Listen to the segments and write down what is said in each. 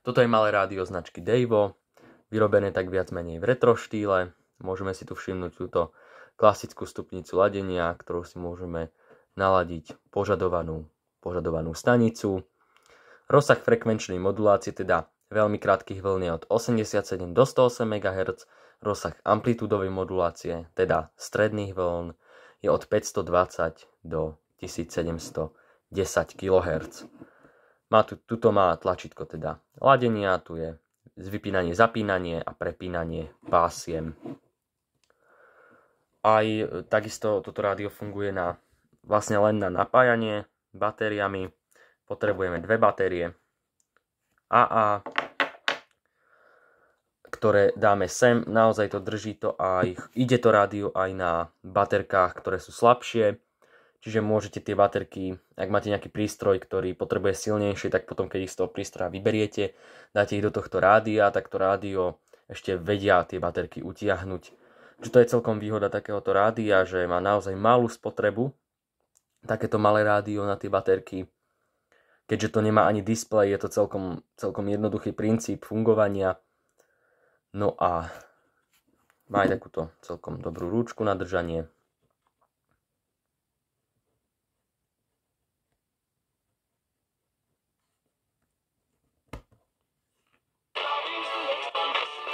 Toto je malé rádio značky Daewoo, vyrobené tak viac menej v retro štýle. Môžeme si tu všimnúť túto klasickú stupnicu ladenia, ktorú si môžeme naladiť požadovanú stanicu. Rozsah frekvenčnej modulácie, teda veľmi krátkych vln je od 87 do 108 MHz, rozsah amplitúdovej modulácie, teda stredných vln, je od 520 do 1710 kHz. Tuto má tlačítko teda ladenia, tu je vypínanie, zapínanie a prepínanie pásiem. Aj takisto toto rádio funguje vlastne len na napájanie batériami. Potrebujeme dve batérie AA, ktoré dáme sem. Naozaj to drží to aj, ide to rádio aj na baterkách, ktoré sú slabšie. Čiže môžete tie baterky, ak máte nejaký prístroj, ktorý potrebuje silnejšie, tak potom, keď ich z toho prístroja vyberiete, dáte ich do tohto rádia, tak to rádio ešte vedia tie baterky utiahnuť. Čiže to je celkom výhoda takéhoto rádia, že má naozaj malú spotrebu, takéto malé rádio na tie baterky. Keďže to nemá ani displej, je to celkom jednoduchý princíp fungovania. No a má aj takúto celkom dobrú rúčku na držanie.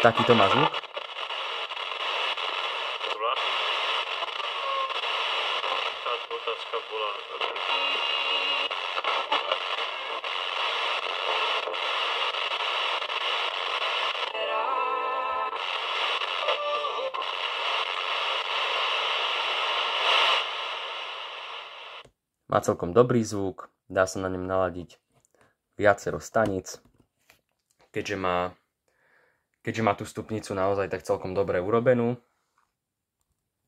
Takýto má zvuk. Má celkom dobrý zvuk, dá sa na ňom naladiť viacero staníc, keďže má tú stupnicu naozaj tak celkom dobre urobenú.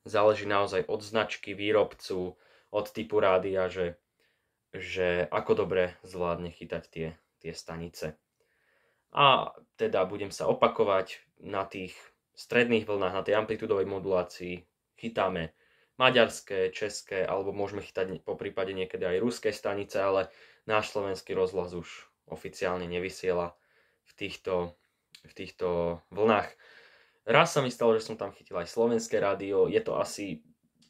Záleží naozaj od značky, výrobcu, od typu rádia, že ako dobre zvládne chytať tie stanice. A teda budem sa opakovať, na tých stredných vlnách, na tej amplitúdovej modulácii chytáme maďarské, české, alebo môžeme chytať po prípade niekedy aj ruské stanice, ale náš slovenský rozhlas už oficiálne nevysiela v týchto vlnách. Raz sa mi stalo, že som tam chytil aj slovenské rádio,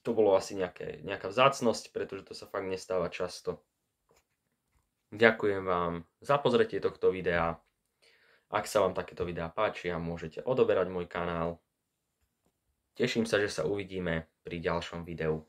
to bolo asi nejaká vzácnosť, pretože to sa fakt nestáva často. Ďakujem vám za pozretie tohto videa. Ak sa vám takéto videá páčia, môžete odoberať môj kanál. Teším sa, že sa uvidíme pri ďalšom videu.